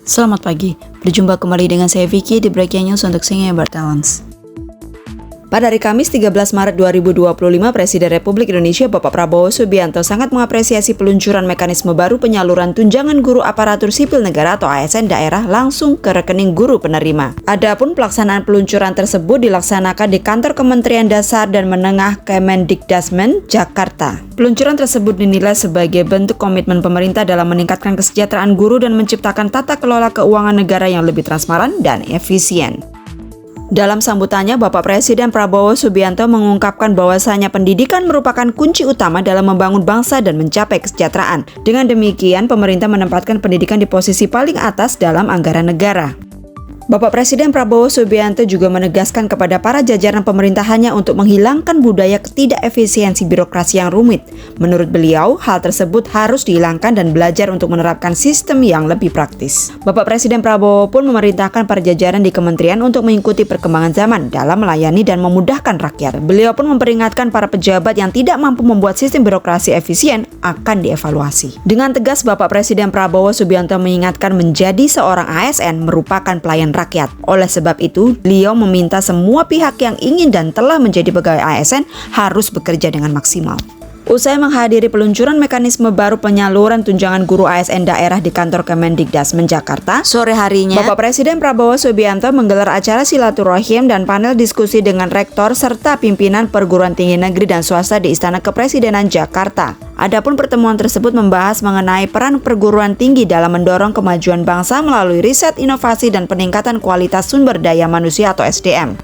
Selamat pagi, berjumpa kembali dengan saya Vicky di Breaking News untuk Singapore Balance. Pada hari Kamis 13 Maret 2025, Presiden Republik Indonesia Bapak Prabowo Subianto sangat mengapresiasi peluncuran mekanisme baru penyaluran tunjangan guru aparatur sipil negara atau ASN daerah langsung ke rekening guru penerima. Adapun pelaksanaan peluncuran tersebut dilaksanakan di Kantor Kementerian Dasar dan Menengah Kemendikdasmen, Jakarta. Peluncuran tersebut dinilai sebagai bentuk komitmen pemerintah dalam meningkatkan kesejahteraan guru dan menciptakan tata kelola keuangan negara yang lebih transparan dan efisien. Dalam sambutannya, Bapak Presiden Prabowo Subianto mengungkapkan bahwasanya pendidikan merupakan kunci utama dalam membangun bangsa dan mencapai kesejahteraan. Dengan demikian, pemerintah menempatkan pendidikan di posisi paling atas dalam anggaran negara. Bapak Presiden Prabowo Subianto juga menegaskan kepada para jajaran pemerintahannya untuk menghilangkan budaya ketidakefisiensi birokrasi yang rumit. Menurut beliau, hal tersebut harus dihilangkan dan belajar untuk menerapkan sistem yang lebih praktis. Bapak Presiden Prabowo pun memerintahkan para jajaran di kementerian untuk mengikuti perkembangan zaman dalam melayani dan memudahkan rakyat. Beliau pun memperingatkan para pejabat yang tidak mampu membuat sistem birokrasi efisien akan dievaluasi. Dengan tegas, Bapak Presiden Prabowo Subianto mengingatkan menjadi seorang ASN merupakan pelayan rakyat. Oleh sebab itu, beliau meminta semua pihak yang ingin dan telah menjadi pegawai ASN harus bekerja dengan maksimal. Usai menghadiri peluncuran mekanisme baru penyaluran tunjangan guru ASN daerah di Kantor Kemendikdasmen Jakarta, sore harinya, Bapak Presiden Prabowo Subianto menggelar acara silaturahim dan panel diskusi dengan rektor serta pimpinan perguruan tinggi negeri dan swasta di Istana Kepresidenan Jakarta. Adapun pertemuan tersebut membahas mengenai peran perguruan tinggi dalam mendorong kemajuan bangsa melalui riset, inovasi, dan peningkatan kualitas sumber daya manusia atau SDM.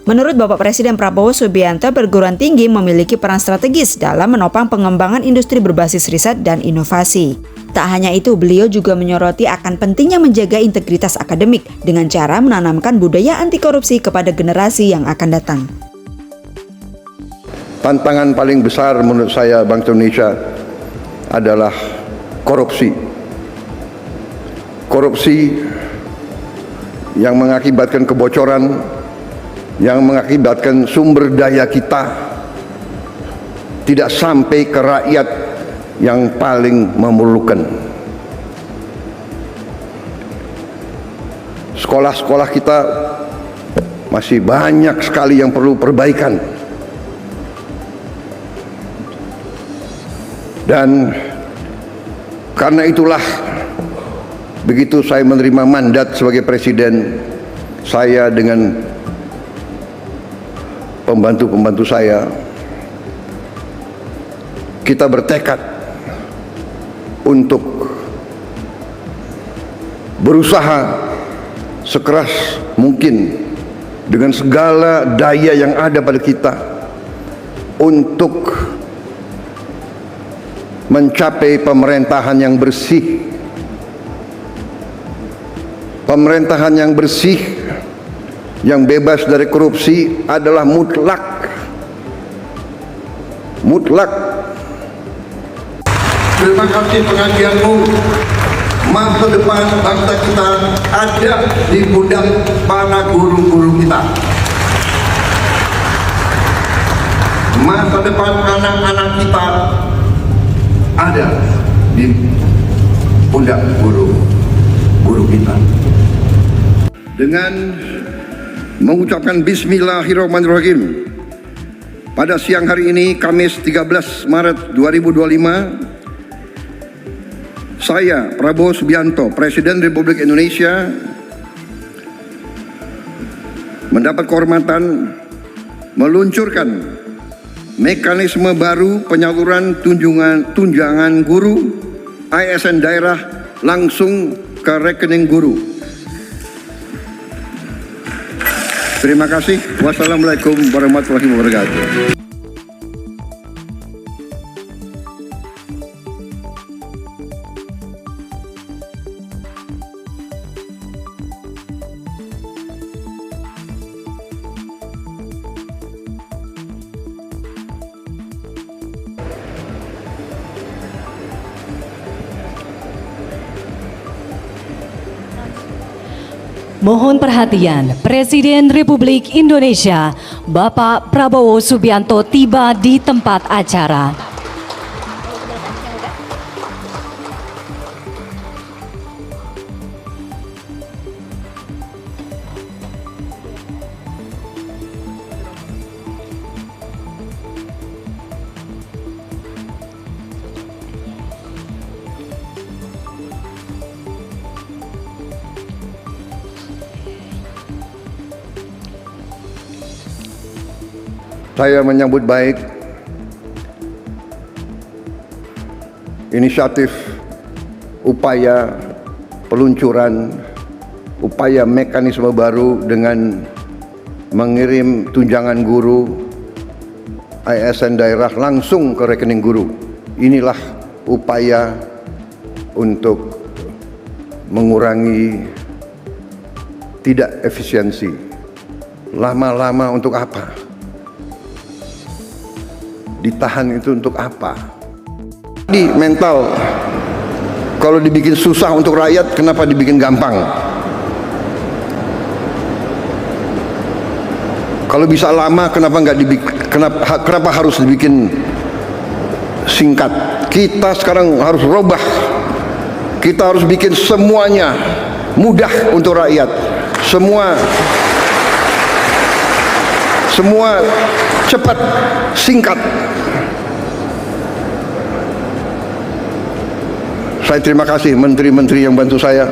Menurut Bapak Presiden Prabowo Subianto, perguruan tinggi memiliki peran strategis dalam menopang pengembangan industri berbasis riset dan inovasi. Tak hanya itu, beliau juga menyoroti akan pentingnya menjaga integritas akademik dengan cara menanamkan budaya anti korupsi kepada generasi yang akan datang. Tantangan paling besar menurut saya bangsa Indonesia adalah korupsi. Korupsi yang mengakibatkan kebocoran, yang mengakibatkan sumber daya kita tidak sampai ke rakyat yang paling memerlukan. Sekolah-sekolah kita masih banyak sekali yang perlu perbaikan. Dan karena itulah, begitu saya menerima mandat sebagai presiden, saya dengan pembantu-pembantu saya, kita bertekad untuk berusaha sekeras mungkin dengan segala daya yang ada pada kita untuk mencapai pemerintahan yang bersih. Pemerintahan yang bersih, yang bebas dari korupsi adalah mutlak. Mutlak. Terima kasih pengajianmu. Masa depan bangsa kita ada di pundak para guru-guru kita. Masa depan anak-anak kita ada di pundak guru kita. Dengan mengucapkan Bismillahirrahmanirrahim, pada siang hari ini, Kamis 13 Maret 2025, saya Prabowo Subianto, Presiden Republik Indonesia, mendapat kehormatan meluncurkan mekanisme baru penyaluran tunjangan guru ASN daerah langsung ke rekening guru. Terima kasih. Wassalamualaikum warahmatullahi wabarakatuh. Mohon perhatian, Presiden Republik Indonesia Bapak Prabowo Subianto tiba di tempat acara. Saya menyambut baik inisiatif, upaya peluncuran, upaya mekanisme baru dengan mengirim tunjangan guru ASN daerah langsung ke rekening guru. Inilah upaya untuk mengurangi tidak efisiensi. Lama-lama untuk apa? Ditahan itu untuk apa? Di mental, kalau dibikin susah untuk rakyat, kenapa dibikin gampang? Kalau bisa lama, kenapa nggak dibikin? Kenapa harus dibikin singkat? Kita sekarang harus robah. Kita harus bikin semuanya mudah untuk rakyat. Semua cepat, singkat. Saya terima kasih menteri-menteri yang bantu saya,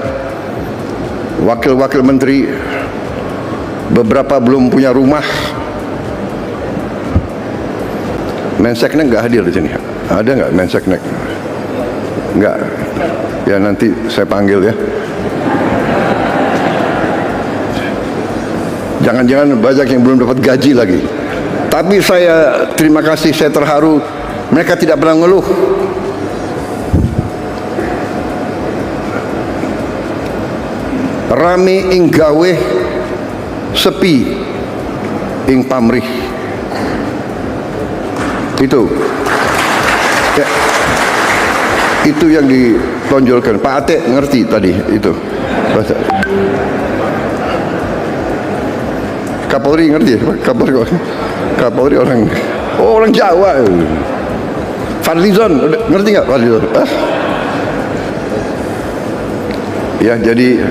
wakil-wakil menteri. Beberapa belum punya rumah. Menseknek nggak hadir di sini. Ada nggak Menseknek? Nggak. Ya nanti saya panggil ya. Jangan-jangan banyak yang belum dapat gaji lagi. Tapi saya terima kasih, saya terharu. Mereka tidak pernah ngeluh. Rame ing gawe, sepi ing pamrih. Itu ya, itu yang ditonjolkan. Pak Ate ngerti tadi itu. Kapolri ngerti? Kapolri orang Jawa. Fadlizon ngerti nggak Fadlizon? Ya, jadi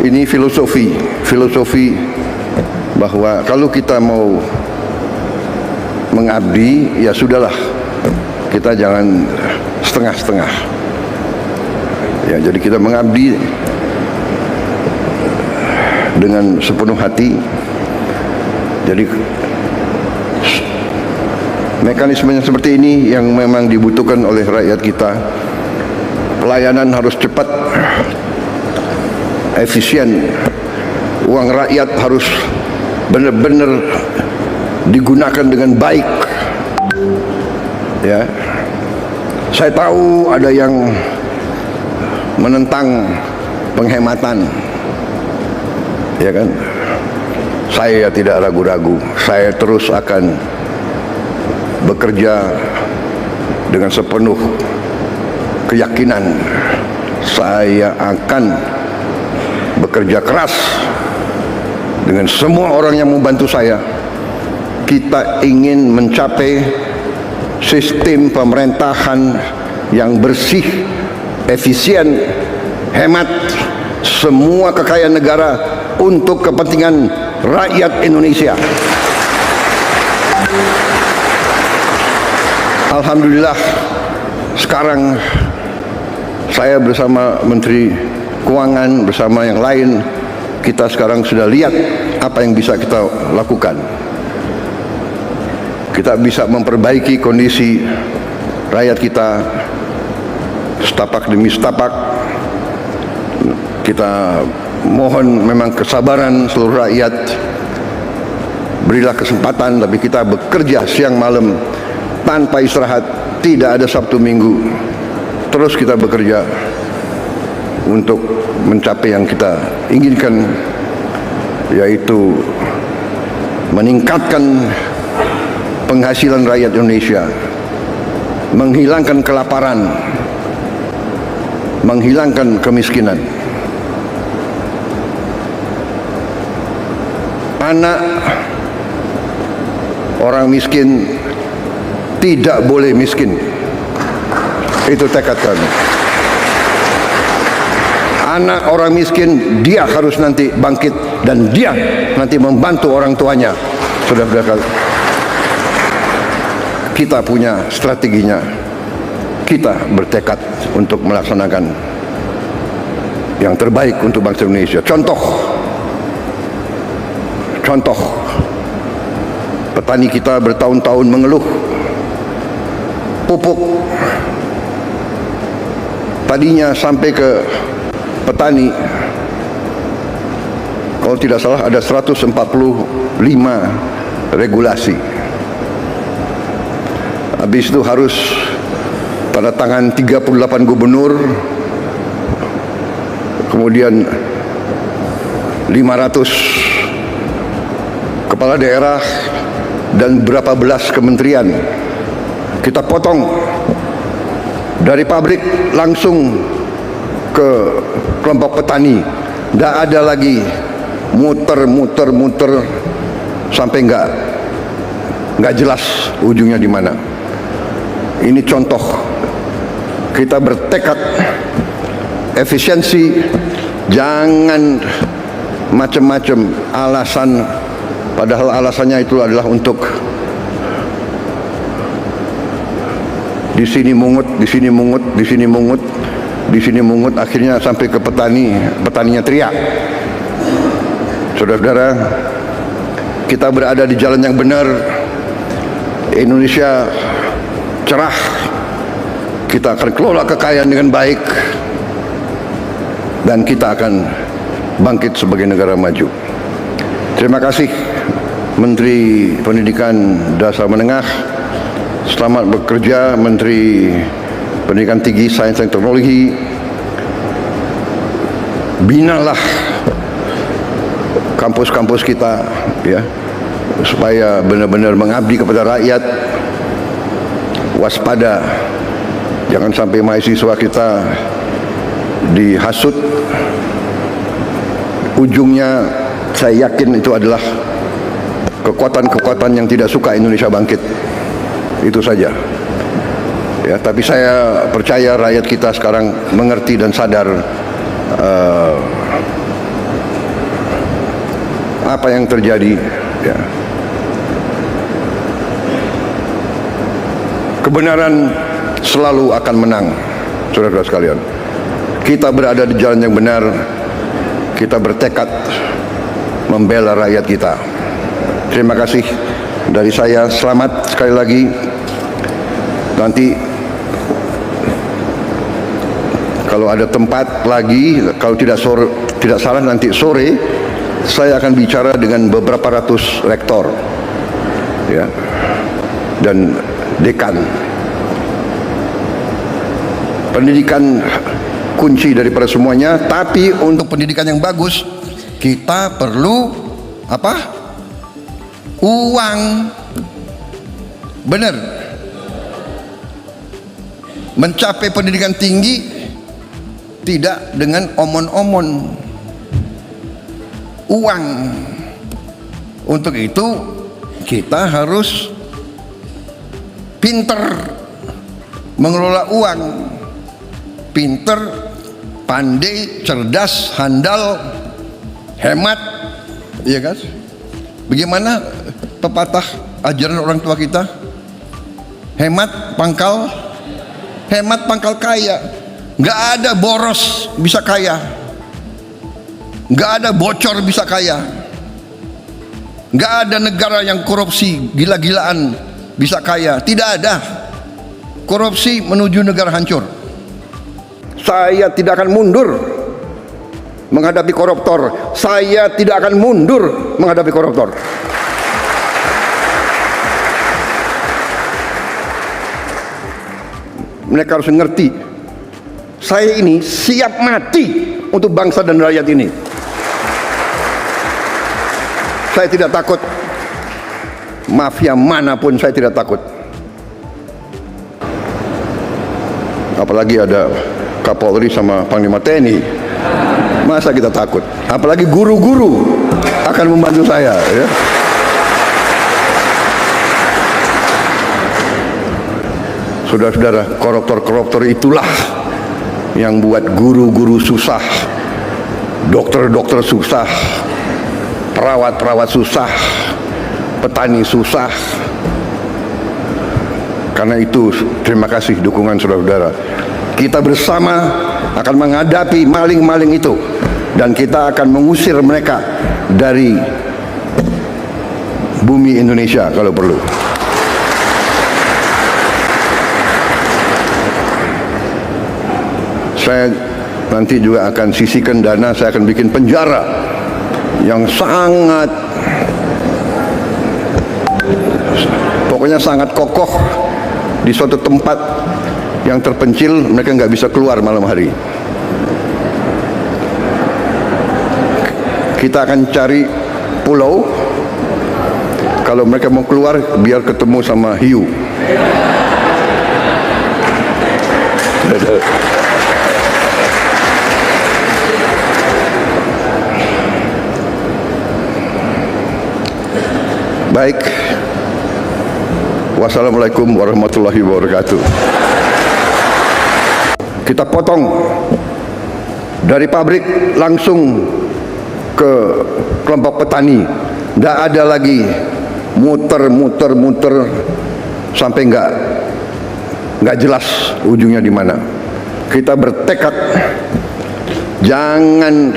ini filosofi bahwa kalau kita mau mengabdi, ya sudahlah, kita jangan setengah-setengah. Ya, jadi kita mengabdi dengan sepenuh hati. Jadi mekanismenya seperti ini yang memang dibutuhkan oleh rakyat kita. Pelayanan harus cepat, efisien. Uang rakyat harus benar-benar digunakan dengan baik. Ya, saya tahu ada yang menentang penghematan, ya kan? Saya tidak ragu-ragu. Saya terus akan bekerja dengan sepenuh keyakinan. Saya akan bekerja keras dengan semua orang yang membantu saya. Kita ingin mencapai sistem pemerintahan yang bersih, efisien, hemat, semua kekayaan negara untuk kepentingan rakyat Indonesia. Alhamdulillah, sekarang saya bersama Menteri Keuangan, bersama yang lain, kita sekarang sudah lihat apa yang bisa kita lakukan. Kita bisa memperbaiki kondisi rakyat kita setapak demi setapak. Kita mohon memang kesabaran seluruh rakyat. Berilah kesempatan, tapi kita bekerja siang malam tanpa istirahat, tidak ada Sabtu Minggu. Terus kita bekerja untuk mencapai yang kita inginkan, yaitu meningkatkan penghasilan rakyat Indonesia, menghilangkan kelaparan, menghilangkan kemiskinan. Anak orang miskin tidak boleh miskin. Itu tekad kami. Anak orang miskin, dia harus nanti bangkit dan dia nanti membantu orang tuanya. Saudara-saudara, kita punya strateginya. Kita bertekad untuk melaksanakan yang terbaik untuk bangsa Indonesia. Contoh petani kita bertahun-tahun mengeluh pupuk tadinya sampai ke petani, kalau tidak salah ada 145 regulasi. Habis itu harus tanda tangan 38 gubernur, kemudian 500 kepala daerah dan berapa belas kementerian. Kita potong dari pabrik langsung ke kelompok petani. Nggak ada lagi muter sampai nggak jelas ujungnya di mana. Ini contoh kita bertekad efisiensi, jangan macam-macam alasan, padahal alasannya itu adalah untuk di sini mungut, akhirnya sampai ke petaninya teriak. Saudara-saudara, kita berada di jalan yang benar. Indonesia cerah, kita akan kelola kekayaan dengan baik, dan kita akan bangkit sebagai negara maju. Terima kasih Menteri Pendidikan Dasar Menengah. Selamat bekerja Menteri Pendidikan Tinggi, Sains dan Teknologi. Binalah kampus-kampus kita, ya, supaya benar-benar mengabdi kepada rakyat. Waspada, jangan sampai mahasiswa kita dihasut. Ujungnya saya yakin itu adalah kekuatan-kekuatan yang tidak suka Indonesia bangkit. Itu saja. Ya, tapi saya percaya rakyat kita sekarang mengerti dan sadar apa yang terjadi. Ya. Kebenaran selalu akan menang, saudara-saudara sekalian. Kita berada di jalan yang benar. Kita bertekad membela rakyat kita. Terima kasih dari saya. Selamat sekali lagi. Nanti kalau ada tempat lagi, kalau tidak salah nanti sore saya akan bicara dengan beberapa ratus rektor, ya, dan dekan. Pendidikan kunci daripada semuanya, tapi untuk pendidikan yang bagus kita perlu apa? Uang. Benar. Mencapai pendidikan tinggi tidak dengan omon-omon. Uang. Untuk itu kita harus pinter mengelola uang, pinter, pandai, cerdas, handal, hemat, iya kan? Bagaimana pepatah ajaran orang tua kita? Hemat pangkal kaya. Nggak ada boros bisa kaya, nggak ada bocor bisa kaya, nggak ada negara yang korupsi gila-gilaan bisa kaya. Tidak ada. Korupsi menuju negara hancur. Saya tidak akan mundur menghadapi koruptor. Saya tidak akan mundur menghadapi koruptor. Mereka harus mengerti, saya ini siap mati untuk bangsa dan rakyat ini. Saya tidak takut. Mafia manapun saya tidak takut. Apalagi ada Kapolri sama Panglima TNI. Masa kita takut? Apalagi guru-guru akan membantu saya, ya. Saudara-saudara, koruptor-koruptor itulah yang buat guru-guru susah, dokter-dokter susah, perawat-perawat susah, petani susah. Karena itu terima kasih dukungan saudara-saudara. Kita bersama akan menghadapi maling-maling itu, dan kita akan mengusir mereka dari bumi Indonesia kalau perlu. Saya nanti juga akan sisihkan dana, saya akan bikin penjara yang sangat, pokoknya sangat kokoh di suatu tempat yang terpencil, mereka nggak bisa keluar malam hari. Kita akan cari pulau, kalau mereka mau keluar biar ketemu sama hiu. Baik, wassalamualaikum warahmatullahi wabarakatuh. Kita potong dari pabrik langsung ke kelompok petani. Tidak ada lagi muter sampai nggak jelas ujungnya di mana. Kita bertekad jangan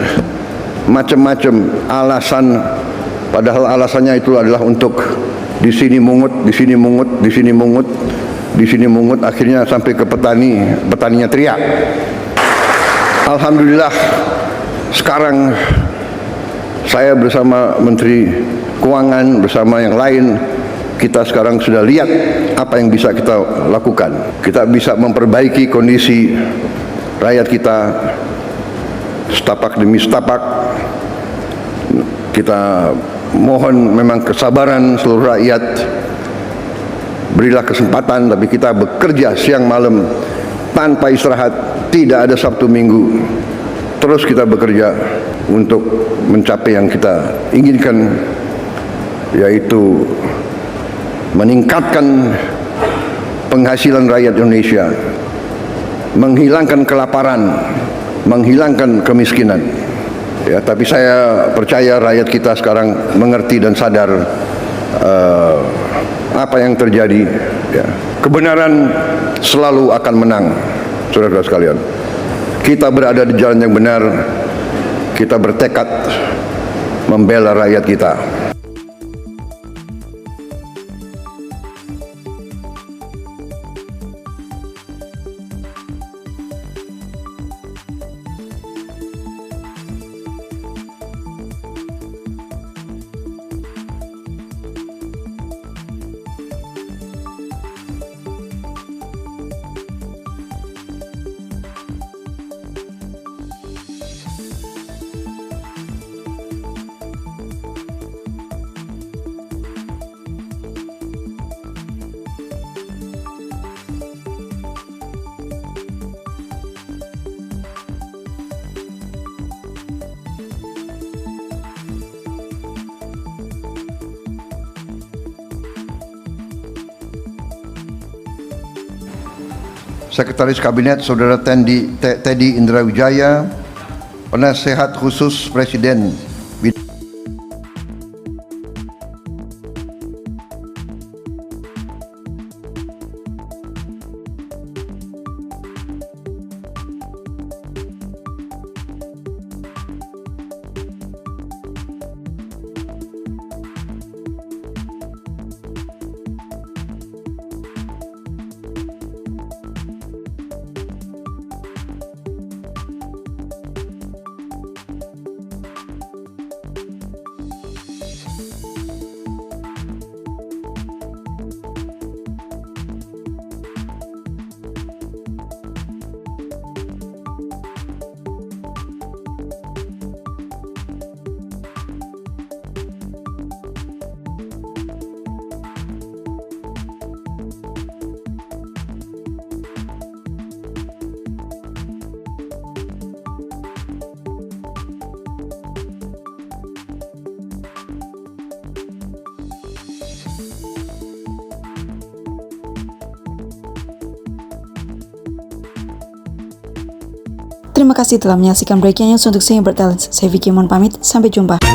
macam-macam alasan. Padahal alasannya itu adalah untuk di sini mungut, akhirnya sampai ke petaninya teriak. Alhamdulillah sekarang saya bersama Menteri Keuangan bersama yang lain, kita sekarang sudah lihat apa yang bisa kita lakukan. Kita bisa memperbaiki kondisi rakyat kita setapak demi setapak. Kita mohon memang kesabaran seluruh rakyat, berilah kesempatan, tapi kita bekerja siang malam tanpa istirahat, tidak ada Sabtu Minggu, terus kita bekerja untuk mencapai yang kita inginkan, yaitu meningkatkan penghasilan rakyat Indonesia, menghilangkan kelaparan, menghilangkan kemiskinan. Ya, tapi saya percaya rakyat kita sekarang mengerti dan sadar apa yang terjadi. Ya. Kebenaran selalu akan menang, saudara-saudara sekalian. Kita berada di jalan yang benar. Kita bertekad membela rakyat kita. Sekretaris Kabinet Saudara Teddy Indrawijaya, Penasehat Khusus Presiden Terima kasih telah menyaksikan Breaking News untuk saya Bertalents. Saya Vicky mohon pamit, sampai jumpa.